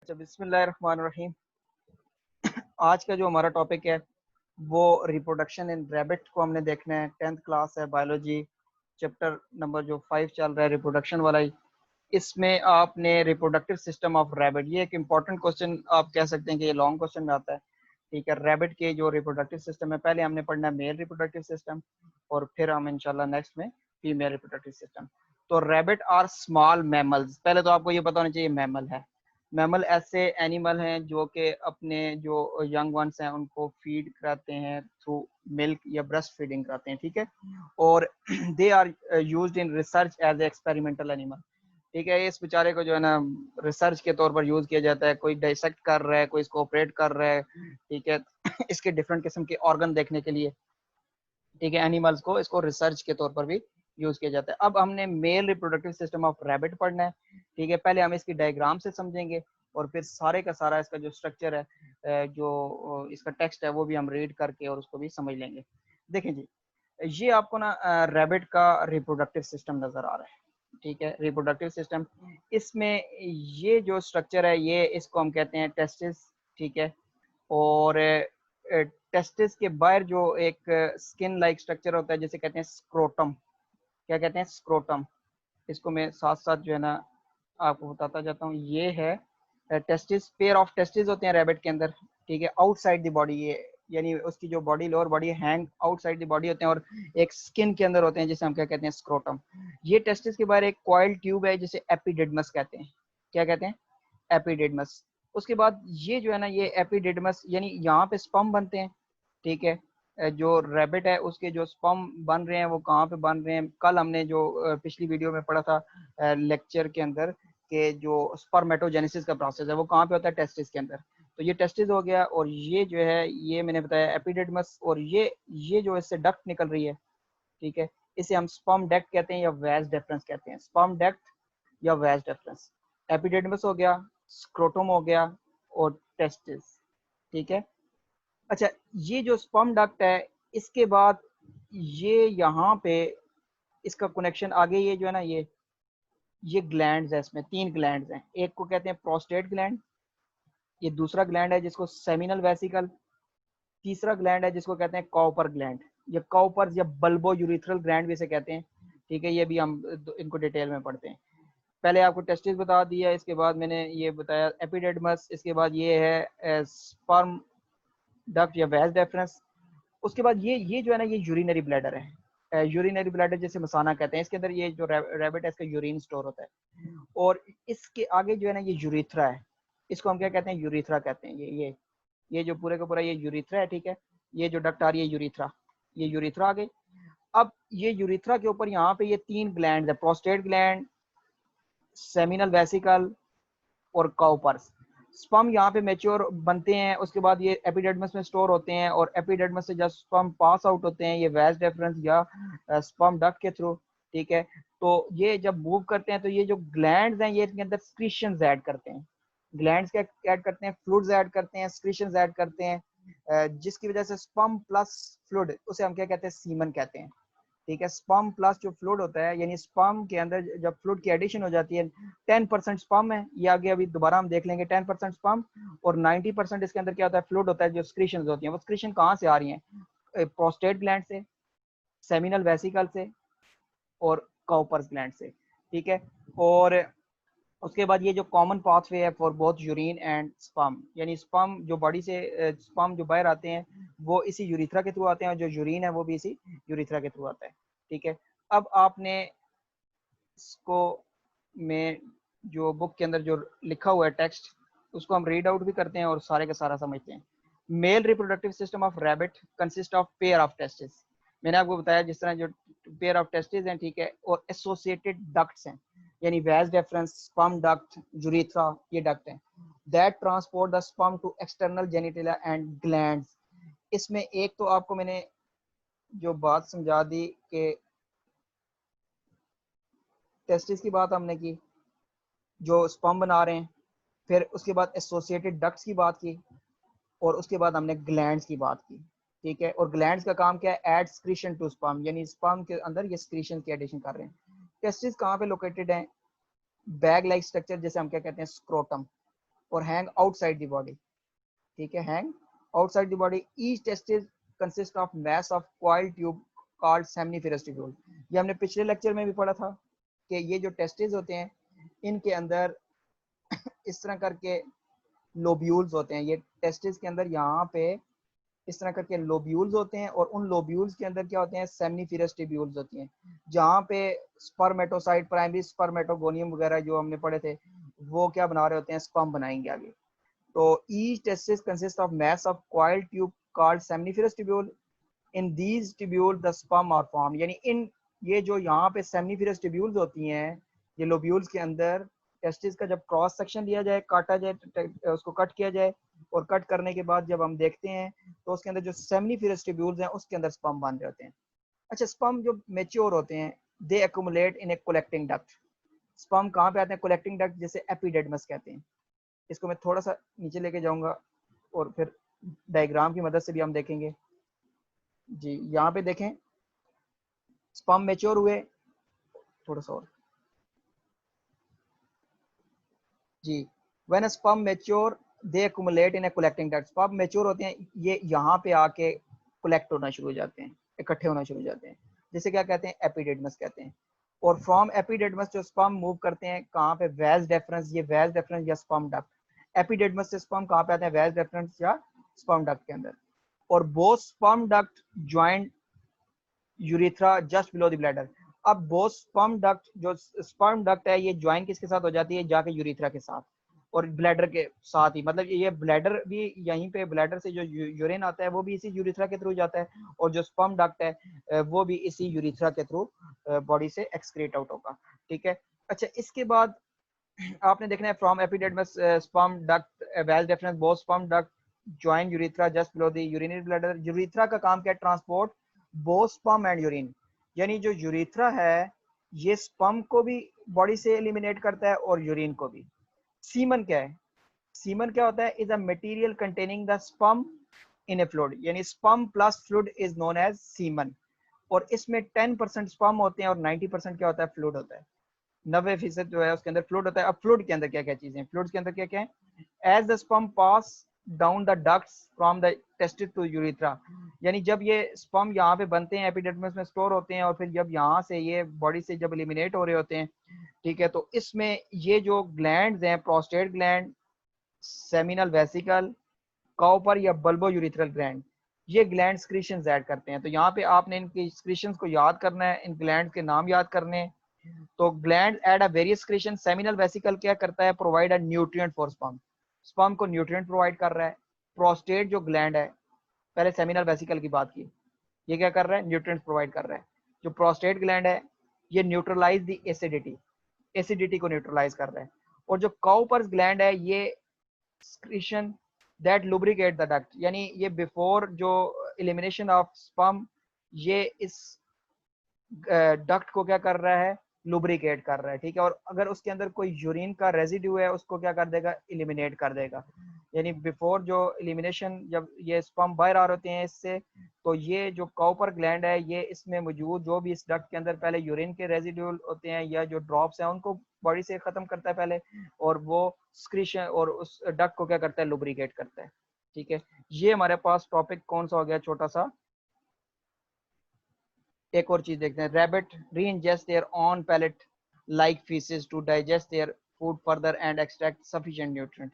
अच्छा, बिस्मिल्लाहिर्रहमानिर्रहीम। आज का जो हमारा टॉपिक है वो रिप्रोडक्शन इन रैबिट को हमने देखना है। 10th क्लास है, बायोलॉजी चैप्टर नंबर जो 5 चल रहा है, रिप्रोडक्शन वाला ही। इसमें आपने रिप्रोडक्टिव सिस्टम ऑफ रैबिट, ये एक इम्पॉर्टेंट क्वेश्चन आप कह सकते हैं कि ये लॉन्ग क्वेश्चन में आता है। ठीक है, रैबिट के जो रिप्रोडक्टिव सिस्टम है, पहले हमने पढ़ना है मेल रिप्रोडक्टिव सिस्टम और फिर हम इंशाल्लाह नेक्स्ट में फीमेल रिप्रोडक्टिव सिस्टम। तो रैबिट आर स्मॉल मैमल्स। पहले तो आपको ये पता होना चाहिए मैमल है। मैमल ऐसे एनिमल हैं जो कि अपने जो यंग वंस हैं उनको फीड कराते हैं थ्रू मिल्क या ब्रेस्ट फीडिंग कराते हैं। ठीक है, और they are used in research as experimental animal. ठीक है, इस बेचारे को जो है ना रिसर्च के तौर पर यूज किया जाता है। कोई डाइसेक्ट कर रहा है, कोई इसको ऑपरेट कर रहा है। ठीक है, इसके डिफरेंट किस्म के ऑर्गन देखने के लिए, ठीक है, एनिमल्स को इसको रिसर्च के तौर पर भी यूज किया जाता है। अब हमने male reproductive system of rabbit पढ़ना है। ठीक है, पहले हम इसकी डायग्राम से समझेंगे और फिर सारे का सारा इसका जो स्ट्रक्चर है, जो इसका टेक्स्ट है, वो भी हम रीड करके और उसको भी समझ लेंगे। देखें जी, ये आपको ना रैबिट का रिप्रोडक्टिव सिस्टम नजर आ रहा है। ठीक है, रिप्रोडक्टिव सिस्टम, इसमें ये जो स्ट्रक्चर है, ये इसको हम कहते हैं टेस्टिस। ठीक है, और टेस्टिस के बाहर जो एक स्किन लाइक स्ट्रक्चर होता है जिसे कहते हैं स्क्रोटम। क्या कहते हैं? स्क्रोटम। इसको मैं साथ साथ जो है ना आपको बताता जाता हूँ। ये है टेस्टिस, पेयर ऑफ टेस्टिस होते हैं रैबिट के अंदर। ठीक है, आउटसाइड द बॉडी, ये यानी उसकी जो body, lower body hang outside the body होते हैं और एक स्किन के अंदर होते हैं जिसे हम क्या कहते हैं? स्क्रोटम। ये टेस्टिस के बाहर एक कॉइल ट्यूब है जिसे एपिडिडमस कहते हैं। क्या कहते हैं? एपिडिडमस। उसके बाद ये जो है ना, ये एपिडिडमस यानी यहाँ पे स्पर्म बनते हैं। ठीक है, जो रैबिट है उसके जो स्पर्म बन रहे हैं वो कहाँ पे बन रहे हैं? कल हमने जो पिछली वीडियो में पढ़ा था लेक्चर के अंदर कि जो स्पर्मेटोजेनेसिस का प्रोसेस है वो कहाँ पे होता है? टेस्टिस के अंदर। तो ये टेस्टिस हो गया, और ये जो है ये मैंने बताया एपिडिडमस, और ये जो इससे डक्ट निकल रही है, ठीक है, इसे हम स्पर्म डक्ट कहते हैं या वैज डिफरेंस कहते हैं। स्पर्म डक्ट या वैज डिफरेंस। एपिडिडमस हो गया, स्क्रोटम हो गया, और टेस्टिस। ठीक है, अच्छा, ये जो स्पर्म डक्ट है, इसके बाद ये यहाँ पे इसका कनेक्शन आगे, ये जो है ना, ये ग्लैंड्स है, इसमें 3 ग्लैंड्स हैं। एक को कहते हैं प्रोस्टेट ग्लैंड, ये दूसरा ग्लैंड है जिसको सेमिनल वेसिकल, तीसरा ग्लैंड है जिसको कहते हैं कॉपर ग्लैंड, या कॉपर्स या बल्बो यूरिथ्रल ग्लैंड भी इसे कहते हैं। ठीक है, ये भी हम इनको डिटेल में पढ़ते हैं। पहले आपको टेस्टिस बता दिया, इसके बाद मैंने ये बताया एपिडेडमस, इसके बाद ये है स्पर्म डक्ट या वैज डिफरेंस। उसके बाद ये जो है ना, ये यूरिनरी ब्लैडर है। यूरिनरी ब्लैडर जैसे मसाना कहते हैं, इसके अंदर ये जो रैबिट है इसका यूरिन स्टोर होता है। और इसके आगे जो है ना, ये यूरिथ्रा है। इसको हम क्या कहते हैं? यूरिथ्रा कहते हैं। ये जो पूरे का पूरा ये यूरिथ्रा है। ठीक है, ये जो डक्ट आ रही है यूरिथ्रा, ये यूरिथ्रा आ गई। अब ये यूरिथ्रा के ऊपर यहाँ पे ये 3 ग्लैंड है, प्रोस्टेट ग्लैंड, सेमिनल वेसिकल और काउपर्स। स्पर्म यहाँ पे मैच्योर बनते हैं, उसके बाद ये एपिडेडमस में स्टोर होते हैं, और एपिडेडमस से जब स्पर्म पास आउट होते हैं ये वैज डिफरेंस या स्पर्म डक्ट के थ्रू। ठीक है, तो ये जब मूव करते हैं तो ये जो ग्लैंड्स हैं ये इनके अंदर स्क्रीशंस ऐड करते हैं। ग्लैंड्स क्या ऐड करते हैं? फ्लूइड्स ऐड करते हैं, स्क्रीशंस ऐड करते हैं, जिसकी वजह से स्पर्म प्लस फ्लूइड, उसे हम क्या कहते हैं? सीमन कहते हैं। ठीक है, स्पर्म प्लस जो फ्लूइड होता है, यानी स्पर्म के अंदर जब फ्लूइड की एडिशन हो जाती है, 10% स्पर्म है, ये आगे अभी दोबारा हम देख लेंगे, 10% स्पर्म और 90% इसके अंदर क्या होता है? फ्लूइड होता है, जो स्क्रीशन होती है। वो स्क्रीशन कहाँ से आ रही है? प्रोस्टेट ग्लैंड से, सेमिनल वेसिकल से, और काउपर्स ग्लैंड से। ठीक है, और उसके बाद ये जो कॉमन पाथवे है for both urine and sperm, यानी स्पर्म जो बॉडी से स्पर्म जो बाहर आते हैं वो इसी यूरिथ्रा के थ्रू आते हैं, और जो यूरिन है वो भी इसी यूरिथ्रा के थ्रू आता है। ठीक है, अब आपने इसको में जो बुक के अंदर जो लिखा हुआ है टेक्स्ट, उसको हम रीड आउट भी करते हैं और सारे का सारा समझते हैं। Male reproductive system of rabbit consist of pair of testis. मैंने आपको बताया जिस तरह जो पेयर ऑफ टेस्टिस हैं, ठीक है, और एसोसिएटेड डक्ट्स हैं, यानी vas deferens, sperm duct, urethra, ये डक्ट हैं that transport the sperm to external genitalia and glands. इसमें एक तो आपको मैंने जो बात समझा दी कि टेस्टिस की बात हमने की जो स्पर्म बना रहे हैं, फिर उसके बाद एसोसिएटेड डक्ट्स की बात की, और उसके बाद हमने ग्लैंड्स की बात की। ठीक है, और ग्लैंड्स का काम क्या है? ऐड स्क्रीशन टू स्पर्म, यानी स्पर्म के अंदर ये स्क्रीशन की एडिशन कर रहे हैं। टेस्टिस कहाँ पे लोकेटेड है? बैग लाइक स्ट्रक्चर, जैसे हम क्या कहते हैं? स्क्रोटम। और हैंग आउटसाइड द बॉडी, ठीक है, hang outside the body. Each testis consist of mass of coiled tube called seminiferous tubule। ये हमने पिछले लेक्चर में भी पढ़ा था कि ये जो टेस्टिस होते हैं इनके अंदर इस तरह करके लोब्यूल्स होते हैं। ये टेस्टिस के अंदर यहाँ पे इस तरह करके लोब्यूल्स होते हैं और उन लोब्यूल्स के अंदर क्या होते हैं, सेमनीफेरस ट्यूब्यूल्स होती हैं, जहाँ पे स्पर्मेटोसाइट, प्राइमरी स्पर्मेटोगोनियम वगैरह जो हमने पढ़े थे वो क्या बना रहे होते हैं, स्पर्म बनाएंगे आगे। तो each testis consist of mass of coiled tube called seminiferous tubule. In these tubule the sperm are form, यानी इन ये जो यहाँ पे सेमनीफेरस ट्यूब्यूल्स होती हैं, ये लोब्यूल्स के अंदर टेस्टिस का जब क्रॉस सेक्शन लिया जाए, काटा जाए, उसको कट किया जाए, और कट करने के बाद जब हम देखते हैं तो उसके अंदर जो सेमनीफेरस ट्यूब्यूल्स हैं उसके अंदर स्पर्म बन रहे होते हैं। अच्छा, स्पर्म जो मेच्योर होते हैं they accumulate in a collecting duct. Sperm कहाँ पे आते हैं, कलेक्टिंग डक्ट, जैसे एपिडेडमस कहते हैं। इसको मैं थोड़ा सा नीचे लेके जाऊंगा और फिर डायग्राम की मदद से भी हम देखेंगे। जी यहाँ पे देखें, स्पर्म मेच्योर हुए, थोड़ा सा और जी, when a sperm mature they accumulate in a collecting duct. Sperm mature होते हैं, ये यहाँ पे आके कलेक्ट होना शुरू हो जाते हैं, इकट्ठे होना शुरू हो जाते हैं, जिसे क्या कहते हैं, एपिडेडमस कहते हैं। और फ्रॉम एपिडेडमस जो स्पर्म मूव करते हैं कहाँ पे, वेज डेफरेंस, ये वेज डेफरेंस या स्पर्म डक्ट। एपिडेडमस से स्पर्म कहाँ पे आते हैं, वेज डेफरेंस या स्पर्म डक्ट के अंदर। और both sperm duct joint urethra just below the bladder. अब बोथ स्पर्म डक्ट, जो स्पर्म डक्ट है ये ज्वाइन किसके साथ हो जाती है, जाके यूरिथ्रा के साथ और ब्लैडर के साथ ही। मतलब ये ब्लैडर भी यहीं पे, ब्लैडर से जो यूरिन आता है वो भी इसी यूरिथ्रा के थ्रू जाता है, और जो स्पर्म डक्ट है वो भी इसी यूरिथ्रा के थ्रू बॉडी से एक्सक्रीट आउट होगा, ठीक है। अच्छा, इसके बाद आपने देखना है from epididymis sperm duct vas deferens both sperm duct join urethra just below the urinary bladder. Urethra का काम क्या है, transport both sperm and urine. यानी जो यूरिथ्रा है ये स्पर्म को भी बॉडी से एलिमिनेट करता है और यूरिन को भी। सीमन क्या है, सीमन क्या होता है, is a material containing the sperm in a fluid, यानी sperm plus fluid is known as semen. और इसमें 10% स्पर्म होते हैं और 90% क्या होता है, फ्लूइड होता है। 90% जो है उसके अंदर फ्लूइड होता है। अब फ्लूइड के अंदर क्या क्या चीजें, फ्लूइड के अंदर क्या क्या है, as the sperm pass down the ducts from the testis to urethra. यानी जब ये स्पर्म यहाँ पे बनते हैं, एपिडेडर्मिस में स्टोर होते हैं, और फिर जब यहाँ से ये बॉडी से जब एलिमिनेट हो रहे होते हैं, ठीक है, तो इसमें ये जो ग्लैंड्स हैं, prostate gland, seminal vesicle, copper या बल्बो यूरिथ्रल ग्लैंड, ये ग्लैंड स्क्रीशंस ऐड करते हैं। तो यहाँ पे आपने इनकी स्क्रीशंस को याद करना है, इन ग्लैंड के नाम याद करने हैं। तो gland add a various creation. Seminal vesicle क्या करता है, provide a nutrient for sperm, sperm को न्यूट्रिएंट प्रोवाइड कर रहा है। प्रोस्टेट जो ग्लैंड है, पहले सेमिनल वेसिकल की बात की, ये क्या कर रहा है, न्यूट्रिएंट्स प्रोवाइड कर रहा है। जो प्रोस्टेट ग्लैंड है ये न्यूट्रलाइज द एसिडिटी, एसिडिटी को न्यूट्रलाइज कर रहा है। और जो काउपर्स ग्लैंड है ये secretion that lubricate the duct, यानी ये बिफोर जो एलिमिनेशन ऑफ स्पर्म ये इस डक्ट को क्या कर रहा है, लुब्रिकेट कर रहा है, ठीक है। और अगर उसके अंदर कोई यूरिन का रेजिड्यू है उसको क्या कर देगा, एलिमिनेट कर देगा। यानी बिफोर जो एलिमिनेशन, जब ये स्पर्म बाहर आ रहे होते हैं इससे, तो ये जो कॉपर ग्लैंड है ये इसमें मौजूद जो भी इस डक्ट के अंदर पहले यूरिन के रेजिड्यूल होते हैं या जो ड्रॉप्स हैं उनको बॉडी से खत्म करता है पहले, और वो स्क्रीशन और उस डक्ट को क्या करता है, लुब्रिकेट करता है, ठीक है। ये हमारे पास टॉपिक कौन सा हो गया, छोटा सा। एक और चीज देखते हैं, rabbit reingest their own pellet like faeces to digest their food further and extract sufficient nutrient.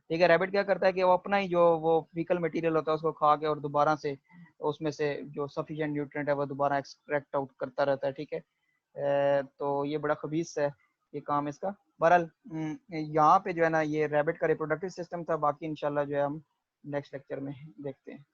ठीक है, रैबिट क्या करता है कि वो अपना ही जो वो फीकल मटेरियल होता है उसको खा के और दोबारा से उसमें से जो सफिशिएंट न्यूट्रिएंट है वो दोबारा एक्सट्रैक्ट आउट करता रहता है, ठीक है। तो ये बड़ा खबीस है ये काम इसका। बहरहाल यहाँ पे जो है ना ये रैबिट का रिप्रोडक्टिव सिस्टम था, बाकी इंशाल्लाह जो है हम नेक्स्ट लेक्चर में देखते हैं।